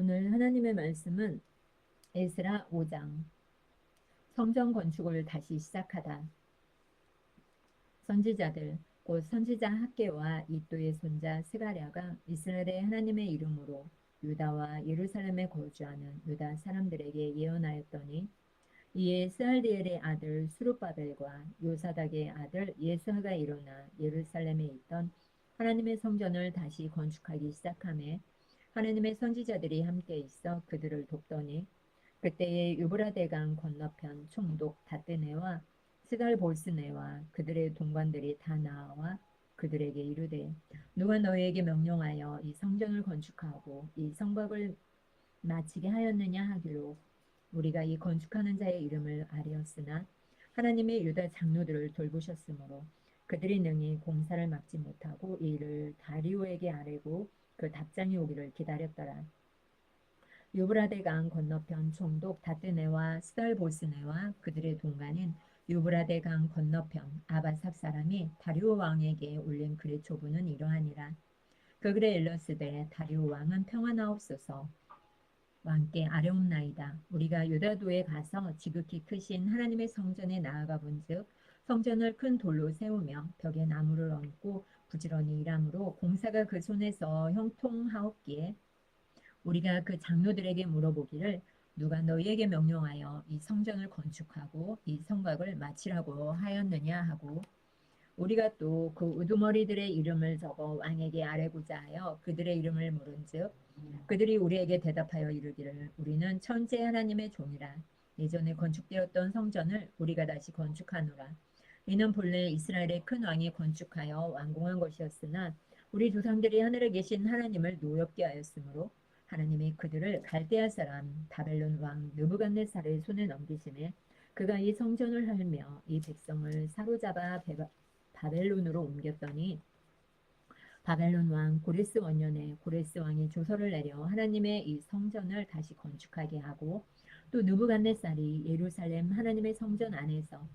오늘 하나님의 말씀은 에스라 5장 성전 건축을 다시 시작하다. 선지자들 곧 선지자 학개와 이또의 손자 스가랴가 이스라엘의 하나님의 이름으로 유다와 예루살렘에 거주하는 유다 사람들에게 예언하였더니 이에 스알디엘의 아들 수룹바벨과 요사닥의 아들 예스하가 일어나 예루살렘에 있던 하나님의 성전을 다시 건축하기 시작하매 하나님의 선지자들이 함께 있어 그들을 돕더니 그때에 유브라데강 건너편 총독 다떼네와 스갈볼스네와 그들의 동관들이 다 나와 그들에게 이르되 누가 너희에게 명령하여 이 성전을 건축하고 이 성곽을 마치게 하였느냐 하기로 우리가 이 건축하는 자의 이름을 아뢰었으나 하나님의 유다 장로들을 돌보셨으므로 그들이 능히 공사를 막지 못하고 이 일을 다리오에게 아뢰고 그 답장이 오기를 기다렸더라. 유브라데강 건너편 총독 다뜨네와 스달보스네와 그들의 동반인 유브라데강 건너편 아바삽 사람이 다리오 왕에게 올린 글의 초부는 이러하니라. 그 글에 일렀으되 다리오 왕은 평안하옵소서. 왕께 아뢰옵나이다. 우리가 유다도에 가서 지극히 크신 하나님의 성전에 나아가 본즉 성전을 큰 돌로 세우며 벽에 나무를 얹고 부지런히 일함으로 공사가 그 손에서 형통하옵기에 우리가 그 장로들에게 물어보기를 누가 너희에게 명령하여 이 성전을 건축하고 이 성곽을 마치라고 하였느냐 하고 우리가 또 그 우두머리들의 이름을 적어 왕에게 아뢰고자 하여 그들의 이름을 물은즉 그들이 우리에게 대답하여 이르기를 우리는 천재 하나님의 종이라 예전에 건축되었던 성전을 우리가 다시 건축하노라. 이는 본래 이스라엘의 큰 왕이 건축하여 완공한 것이었으나 우리 조상들이 하늘에 계신 하나님을 노엽게 하였으므로 하나님이 그들을 갈대아 사람 바벨론 왕 느부갓네살의 손에 넘기심에 그가 이 성전을 헐며 이 백성을 사로잡아 바벨론으로 옮겼더니 바벨론 왕 고레스 원년에 고레스 왕이 조서를 내려 하나님의 이 성전을 다시 건축하게 하고 또 느부갓네살이 예루살렘 하나님의 성전 안에서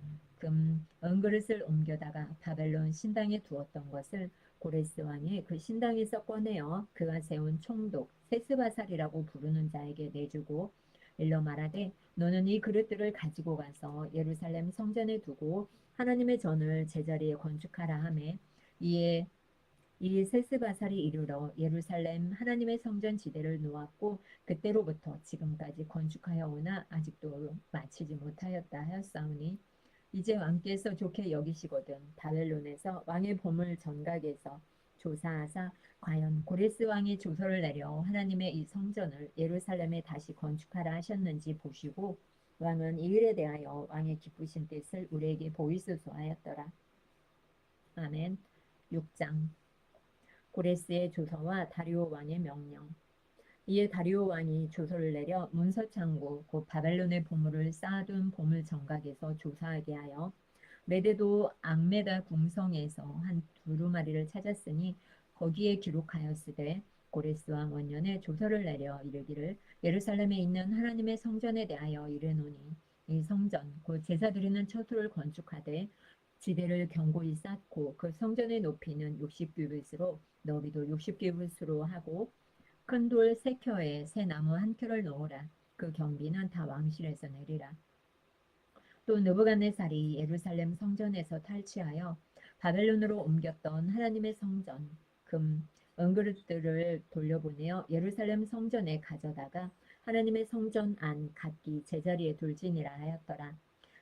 금 은그릇을 옮겨다가 바벨론 신당에 두었던 것을 고레스 왕이 그 신당에서 꺼내어 그가 세운 총독 세스바살이라고 부르는 자에게 내주고 일러 말하되 너는 이 그릇들을 가지고 가서 예루살렘 성전에 두고 하나님의 전을 제자리에 건축하라 하매 이에 이 세스바살이 이르러 예루살렘 하나님의 성전 지대를 놓았고 그때로부터 지금까지 건축하여 오나 아직도 마치지 못하였다 하였사오니 이제 왕께서 좋게 여기시거든 바벨론에서 왕의 보물 전각에서 조사하사 과연 고레스 왕이 조서를 내려 하나님의 이 성전을 예루살렘에 다시 건축하라 하셨는지 보시고 왕은 이 일에 대하여 왕의 기쁘신 뜻을 우리에게 보이소서 하였더라. 아멘. 6장 고레스의 조서와 다리오 왕의 명령. 이에 다리오 왕이 조서를 내려 문서창고 곧 바벨론의 보물을 쌓아둔 보물 정각에서 조사하게 하여 메대도 앙메다 궁성에서 한 두루마리를 찾았으니 거기에 기록하였으되 고레스 왕 원년에 조서를 내려 이르기를 예루살렘에 있는 하나님의 성전에 대하여 이르노니 이 성전 곧 제사 드리는 처소를 건축하되 지대를 견고히 쌓고 그 성전의 높이는 60규빗으로 너비도 60규빗으로 하고 큰 돌 세 켜에 새 나무 한 켜를 넣으라. 그 경비는 다 왕실에서 내리라. 또 느부갓네살이 예루살렘 성전에서 탈취하여 바벨론으로 옮겼던 하나님의 성전 금 은그릇들을 돌려보내어 예루살렘 성전에 가져다가 하나님의 성전 안 각기 제자리에 둘지니라 하였더라.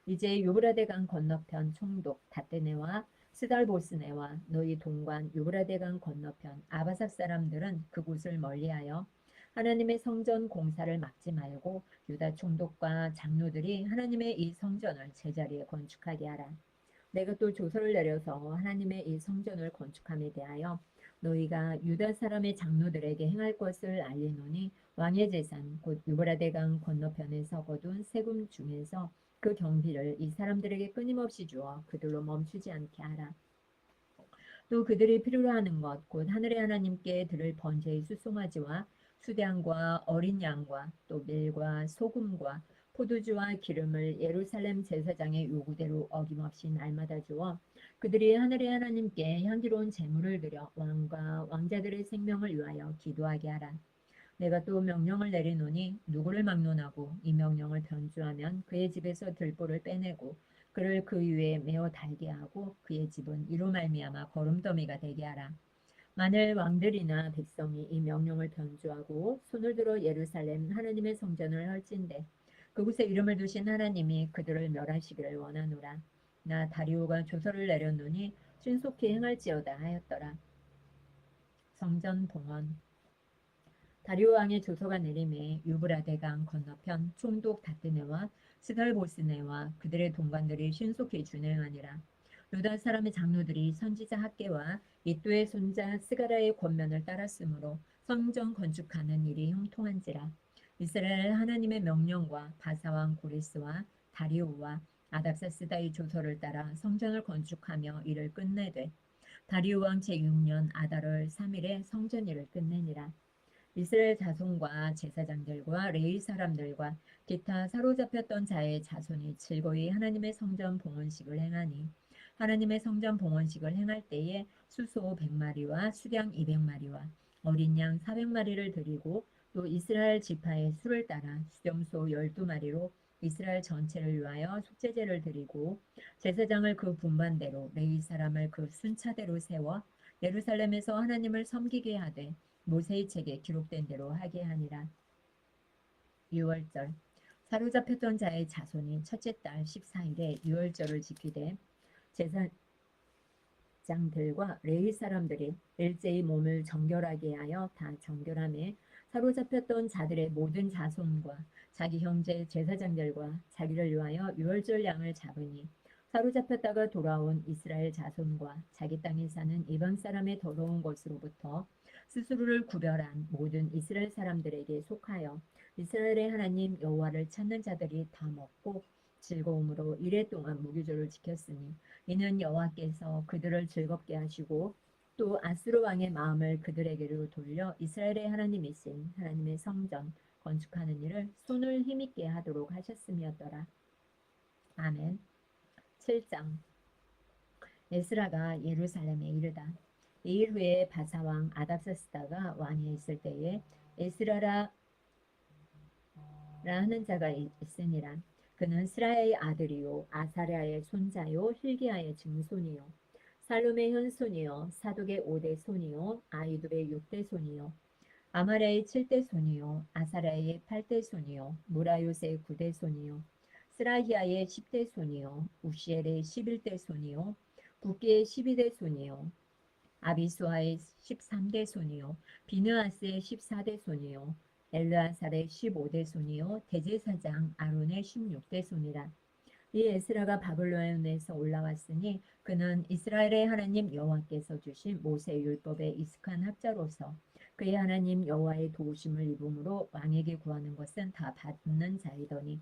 이제 유브라데강 건너편 총독 다떼네와 스달보스네와 너희 동관 유브라데강 건너편 아바삭 사람들은 그곳을 멀리하여 하나님의 성전 공사를 막지 말고 유다 총독과 장로들이 하나님의 이 성전을 제자리에 건축하게 하라. 내가 또 조서를 내려서 하나님의 이 성전을 건축함에 대하여 너희가 유다 사람의 장로들에게 행할 것을 알리노니 왕의 재산 곧 유브라데강 건너편에서 거둔 세금 중에서 그 경비를 이 사람들에게 끊임없이 주어 그들로 멈추지 않게 하라. 또 그들이 필요로 하는 것, 곧 하늘의 하나님께 들을 번제의 수송아지와 수량과 어린 양과 또 밀과 소금과 포도주와 기름을 예루살렘 제사장의 요구대로 어김없이 날마다 주어 그들이 하늘의 하나님께 향기로운 제물을 드려 왕과 왕자들의 생명을 위하여 기도하게 하라. 내가 또 명령을 내리노니 누구를 막론하고 이 명령을 변주하면 그의 집에서 들보를 빼내고 그를 그 위에 메어 달게 하고 그의 집은 이로 말미암아 거름더미가 되게 하라. 만일 왕들이나 백성이 이 명령을 변주하고 손을 들어 예루살렘 하나님의 성전을 헐진대 그곳에 이름을 두신 하나님이 그들을 멸하시기를 원하노라. 나 다리오가 조서를 내렸노니 신속히 행할지어다 하였더라. 성전 봉헌. 다리오 왕의 조서가 내림에 유브라데강 건너편 총독 다뜨네와 스갈보스네와 그들의 동관들이 신속히 준행하니라. 유다 사람의 장로들이 선지자 학계와 이또의 손자 스가라의 권면을 따랐으므로 성전 건축하는 일이 형통한지라. 이스라엘 하나님의 명령과 바사왕 고레스와 다리오와 아닥사스다의 조서를 따라 성전을 건축하며 일을 끝내되 다리오 왕 제6년 아달월 3일에 성전 일을 끝내니라. 이스라엘 자손과 제사장들과 레위 사람들과 기타 사로잡혔던 자의 자손이 즐거이 하나님의 성전 봉헌식을 행하니 하나님의 성전 봉헌식을 행할 때에 수소 100마리와 수량 200마리와 어린 양 400마리를 드리고 또 이스라엘 지파의 수를 따라 수렴소 12마리로 이스라엘 전체를 위하여 속죄제를 드리고 제사장을 그 분반대로 레위 사람을 그 순차대로 세워 예루살렘에서 하나님을 섬기게 하되 모세의 책에 기록된 대로 하게 하니라. 6월절. 사로잡혔던 자의 자손이 첫째 달 14일에 6월절을 지키되 제사장들과 레위 사람들이 일제히 몸을 정결하게 하여 다 정결함에 사로잡혔던 자들의 모든 자손과 자기 형제 제사장들과 자기를 위하여 6월절 양을 잡으니 사로잡혔다가 돌아온 이스라엘 자손과 자기 땅에 사는 이방 사람의 더러운 것으로부터 스스로를 구별한 모든 이스라엘 사람들에게 속하여 이스라엘의 하나님 여호와를 찾는 자들이 다 먹고 즐거움으로 이래 동안 무교절을 지켰으니 이는 여호와께서 그들을 즐겁게 하시고 또 아스루 왕의 마음을 그들에게로 돌려 이스라엘의 하나님이신 하나님의 성전 건축하는 일을 손을 힘있게 하도록 하셨음이었더라. 아멘. 7장. 에스라가 예루살렘에 이르다. 이일 후에 바사왕 아닥사스다가 왕위에 있을 때에 에스라라 하는 자가 있으니라. 그는 스라야의 아들이요 아사랴의 손자요 힐기야의 증손이요 살룸의 현손이요 사독의 5대 손이요 아이두의 6대 손이요 아마랴의 7대 손이요 아사랴의 8대 손이요 무라요의 9대 손이요 스라히야의 10대 손이요 우시엘의 11대 손이요 붓기의 12대 손이요 아비수아의 13대 손이요 비느아스의 14대 손이요 엘르아살의 15대 손이요 대제사장 아론의 16대 손이라. 이 에스라가 바벨론에서 올라왔으니 그는 이스라엘의 하나님 여호와께서 주신 모세 율법에 익숙한 학자로서 그의 하나님 여호와의 도우심을 입음으로 왕에게 구하는 것은 다 받는 자이더니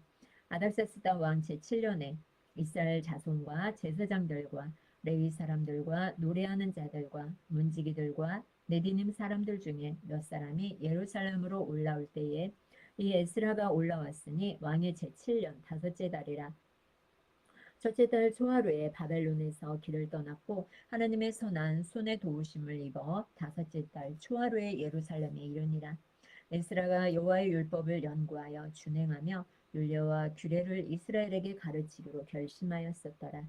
아닥사스다 왕 제7년에 이스라엘 자손과 제사장들과 레위 사람들과 노래하는 자들과 문지기들과 네디님 사람들 중에 몇 사람이 예루살렘으로 올라올 때에 이 에스라가 올라왔으니 왕의 제7년 다섯째 달이라. 첫째 달 초하루에 바벨론에서 길을 떠났고 하나님의 선한 손의 도우심을 입어 다섯째 달 초하루에 예루살렘에 이르니라. 에스라가 여호와의 율법을 연구하여 준행하며 율례와 규례를 이스라엘에게 가르치기로 결심하였었더라.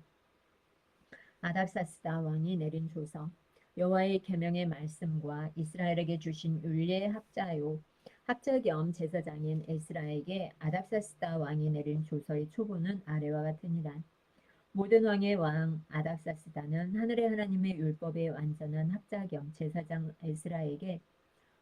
아닥사스다 왕이 내린 조서 여호와의 계명의 말씀과 이스라엘에게 주신 율례의 학자요 학자 겸 제사장인 에스라에게 아닥사스다 왕이 내린 조서의 초본은 아래와 같으니라. 모든 왕의 왕 아닥사스다는 하늘의 하나님의 율법의 완전한 학자 겸 제사장 에스라에게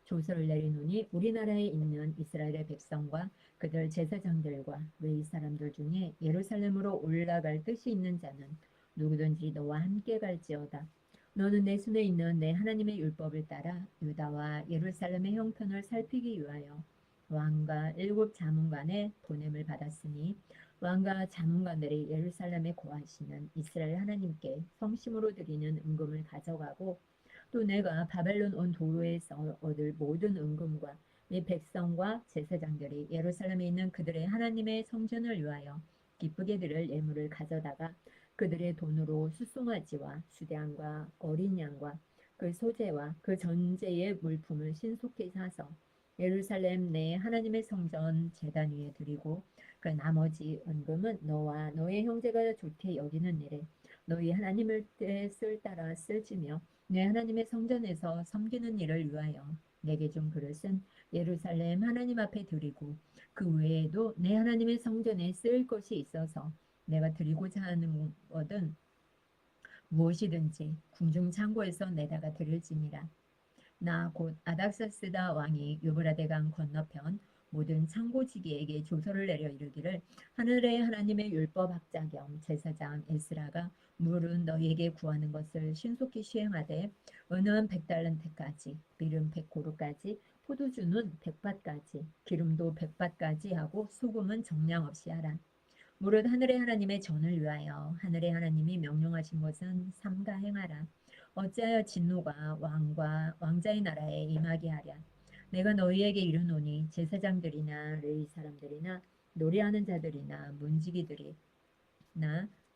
조서를 내리노니 우리나라에 있는 이스라엘의 백성과 그들 제사장들과 레위 사람들 중에 예루살렘으로 올라갈 뜻이 있는 자는 누구든지 너와 함께 갈지어다. 너는 내 손에 있는 내 하나님의 율법을 따라 유다와 예루살렘의 형편을 살피기 위하여 왕과 7 자문관에 보냄을 받았으니 왕과 자문관들이 예루살렘에 거하시는 이스라엘 하나님께 성심으로 드리는 은금을 가져가고 또 내가 바벨론 온 도로에서 얻을 모든 은금과 이 백성과 제사장들이 예루살렘에 있는 그들의 하나님의 성전을 위하여 기쁘게 드릴 예물을 가져다가 그들의 돈으로 수송아지와 수량과 어린 양과 그 소재와 그 전제의 물품을 신속히 사서 예루살렘 내 하나님의 성전 제단 위에 드리고 그 나머지 은금은 너와 너의 형제가 좋게 여기는 일에 너희 하나님의 뜻을 따라 쓸지며 내 하나님의 성전에서 섬기는 일을 위하여 내게 준 그릇은 예루살렘 하나님 앞에 드리고 그 외에도 내 하나님의 성전에 쓰일 것이 있어서 내가 드리고자 하는 것은 무엇이든지 궁중 창고에서 내다가 드릴지니라. 나 곧 아닥사스다 왕이 유브라데 강 건너편 모든 창고지기에게 조서를 내려 이르기를 하늘의 하나님의 율법 학자 겸 제사장 에스라가 물은 너희에게 구하는 것을 신속히 시행하되 은은 100달란트까지 기름 100고루까지 포도주는 100밭까지 기름도 100밭까지 하고 소금은 정량 없이 하라. 무릇 하늘의 하나님의 전을 위하여 하늘의 하나님이 명령하신 것은 삼가 행하라. 어찌하여 진노가 왕과 왕자의 나라에 임하게 하랴. 내가 너희에게 이르노니 제사장들이나 레위 사람들이나 노래하는 자들이나 문지기들이나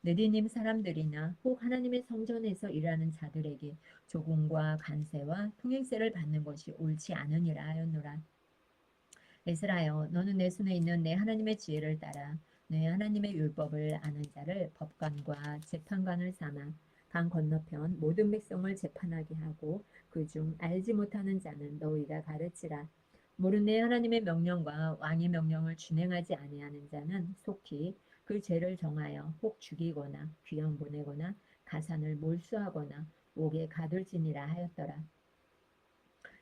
느디님 사람들이나 혹 하나님의 성전에서 일하는 자들에게 조공과 간세와 통행세를 받는 것이 옳지 않으니라 하였노라. 에스라여 너는 내 손에 있는 내 하나님의 지혜를 따라 내 하나님의 율법을 아는 자를 법관과 재판관을 삼아 강 건너편 모든 백성을 재판하게 하고 그중 알지 못하는 자는 너희가 가르치라. 모른 내 하나님의 명령과 왕의 명령을 준행하지 아니하는 자는 속히 그 죄를 정하여 혹 죽이거나 귀양 보내거나 가산을 몰수하거나 옥에 가둘지니라 하였더라.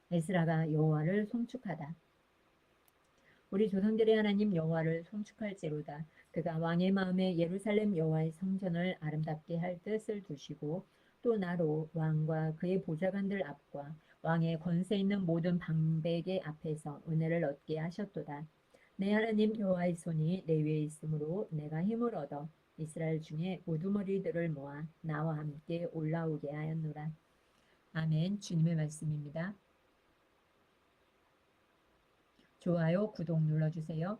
에스라가 여호와를 송축하다. 우리 조상들의 하나님 여호와를 송축할지로다. 그가 왕의 마음에 예루살렘 여호와의 성전을 아름답게 할 뜻을 두시고 또 나로 왕과 그의 보좌관들 앞과 왕의 권세 있는 모든 방백의 앞에서 은혜를 얻게 하셨도다. 내 하나님 여호와의 손이 내 위에 있으므로 내가 힘을 얻어 이스라엘 중에 우두머리들을 모아 나와 함께 올라오게 하였노라. 아멘. 주님의 말씀입니다. 좋아요, 구독 눌러주세요.